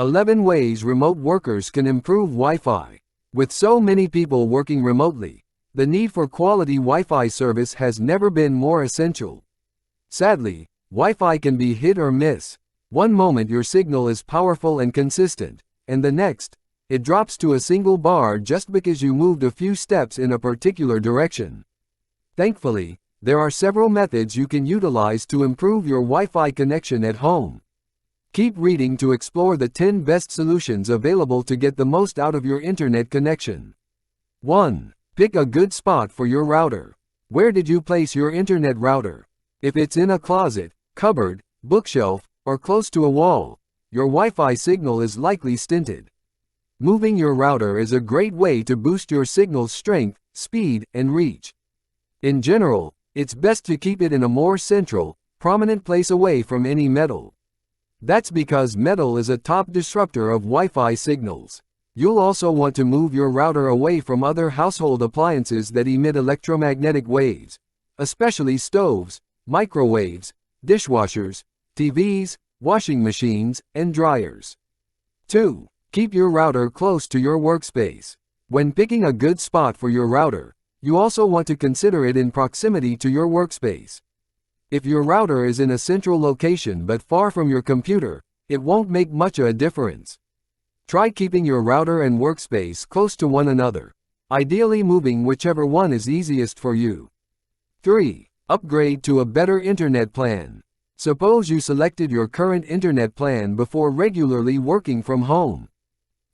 11 ways remote workers can improve Wi-Fi. With so many people working remotely, the need for quality Wi-Fi service has never been more essential. Sadly, Wi-Fi can be hit or miss. One moment your signal is powerful and consistent, and the next, it drops to a single bar just because you moved a few steps in a particular direction. Thankfully, there are several methods you can utilize to improve your Wi-Fi connection at home. Keep reading to explore the 10 best solutions available to get the most out of your internet connection. 1. Pick a good spot for your router. Where did you place your internet router? If it's in a closet, cupboard, bookshelf, or close to a wall, your Wi-Fi signal is likely stinted. Moving your router is a great way to boost your signal's strength, speed, and reach. In general, it's best to keep it in a more central, prominent place away from any metal. That's because metal is a top disruptor of Wi-Fi signals. You'll also want to move your router away from other household appliances that emit electromagnetic waves, especially stoves, microwaves, dishwashers, TVs, washing machines, and dryers. 2. Keep your router close to your workspace. When picking a good spot for your router, you also want to consider it in proximity to your workspace. If your router is in a central location but far from your computer, it won't make much of a difference. Try keeping your router and workspace close to one another, ideally moving whichever one is easiest for you. 3. Upgrade to a better internet plan. Suppose you selected your current internet plan before regularly working from home.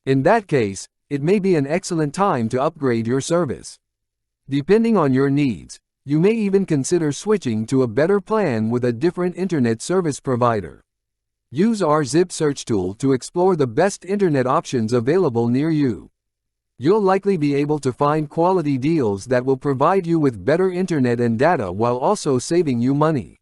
In that case, it may be an excellent time to upgrade your service. Depending on your needs, you may even consider switching to a better plan with a different internet service provider. Use our Zip search tool to explore the best internet options available near you. You'll likely be able to find quality deals that will provide you with better internet and data while also saving you money.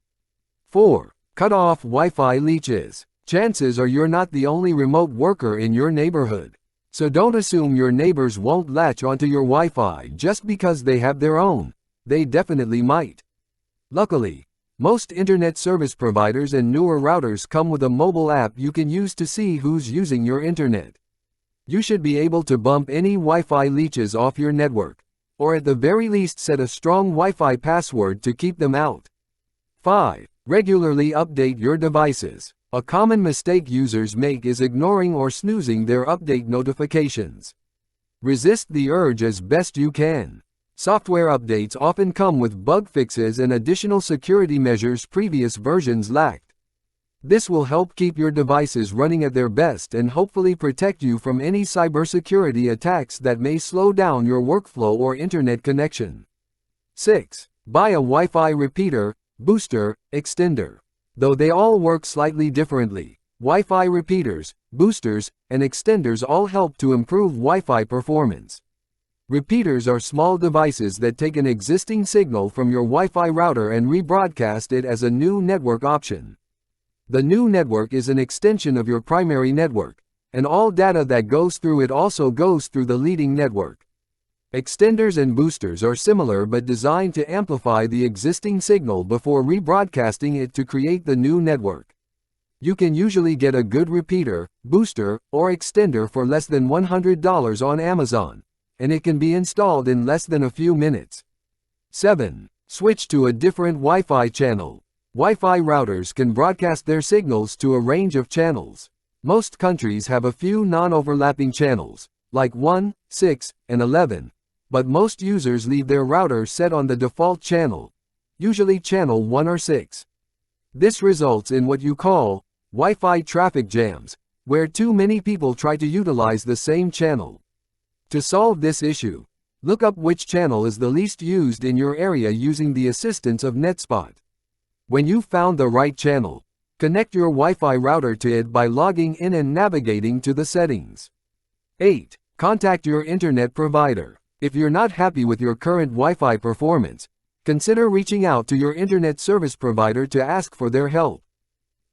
4. Cut off Wi-Fi leeches. Chances are you're not the only remote worker in your neighborhood. So don't assume your neighbors won't latch onto your Wi-Fi just because they have their own. They definitely might. Luckily, most internet service providers and newer routers come with a mobile app you can use to see who's using your internet. You should be able to bump any Wi-Fi leeches off your network, or at the very least set a strong Wi-Fi password to keep them out. 5. Regularly update your devices. A common mistake users make is ignoring or snoozing their update notifications. Resist the urge as best you can. Software updates often come with bug fixes and additional security measures previous versions lacked. This will help keep your devices running at their best and hopefully protect you from any cybersecurity attacks that may slow down your workflow or internet connection. 6. Buy a Wi-Fi repeater, booster, extender. Though they all work slightly differently, Wi-Fi repeaters, boosters, and extenders all help to improve Wi-Fi performance. Repeaters are small devices that take an existing signal from your Wi-Fi router and rebroadcast it as a new network option. The new network is an extension of your primary network, and all data that goes through it also goes through the leading network. Extenders and boosters are similar but designed to amplify the existing signal before rebroadcasting it to create the new network. You can usually get a good repeater, booster, or extender for less than $100 on Amazon, and it can be installed in less than a few minutes. 7. Switch to a different Wi-Fi channel. Wi-Fi routers can broadcast their signals to a range of channels. Most countries have a few non-overlapping channels, like 1, 6, and 11, but most users leave their router set on the default channel, usually channel 1 or 6. This results in what you call Wi-Fi traffic jams, where too many people try to utilize the same channel. To solve this issue, look up which channel is the least used in your area using the assistance of NetSpot. When you've found the right channel, connect your Wi-Fi router to it by logging in and navigating to the settings. 8. Contact your internet provider. If you're not happy with your current Wi-Fi performance, consider reaching out to your internet service provider to ask for their help.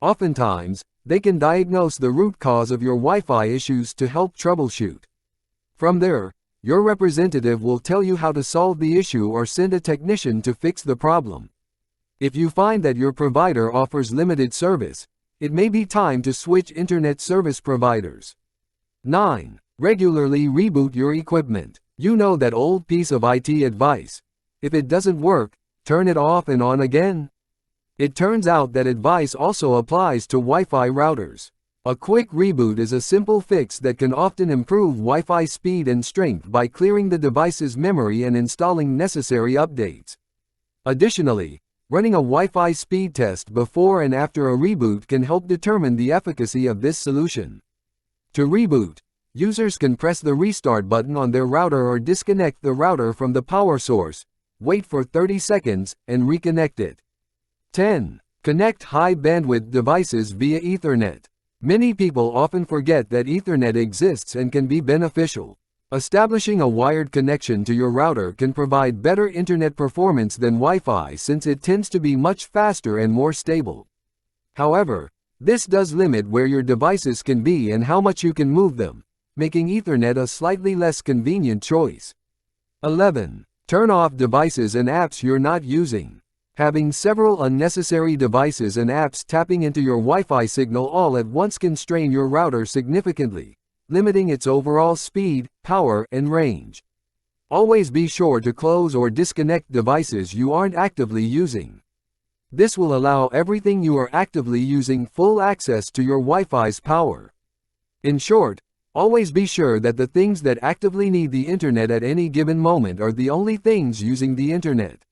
Oftentimes, they can diagnose the root cause of your Wi-Fi issues to help troubleshoot. From there, your representative will tell you how to solve the issue or send a technician to fix the problem. If you find that your provider offers limited service, it may be time to switch internet service providers. 9. Regularly reboot your equipment. You know that old piece of IT advice. If it doesn't work, turn it off and on again. It turns out that advice also applies to Wi-Fi routers. A quick reboot is a simple fix that can often improve Wi-Fi speed and strength by clearing the device's memory and installing necessary updates. Additionally, running a Wi-Fi speed test before and after a reboot can help determine the efficacy of this solution. To reboot, users can press the restart button on their router or disconnect the router from the power source, wait for 30 seconds, and reconnect it. 10. Connect high-bandwidth devices via Ethernet. Many people often forget that Ethernet exists and can be beneficial. Establishing a wired connection to your router can provide better internet performance than Wi-Fi since it tends to be much faster and more stable. However, this does limit where your devices can be and how much you can move them, making Ethernet a slightly less convenient choice. 11. Turn off devices and apps you're not using. Having several unnecessary devices and apps tapping into your Wi-Fi signal all at once can strain your router significantly, limiting its overall speed, power, and range. Always be sure to close or disconnect devices you aren't actively using. This will allow everything you are actively using full access to your Wi-Fi's power. In short, always be sure that the things that actively need the internet at any given moment are the only things using the internet.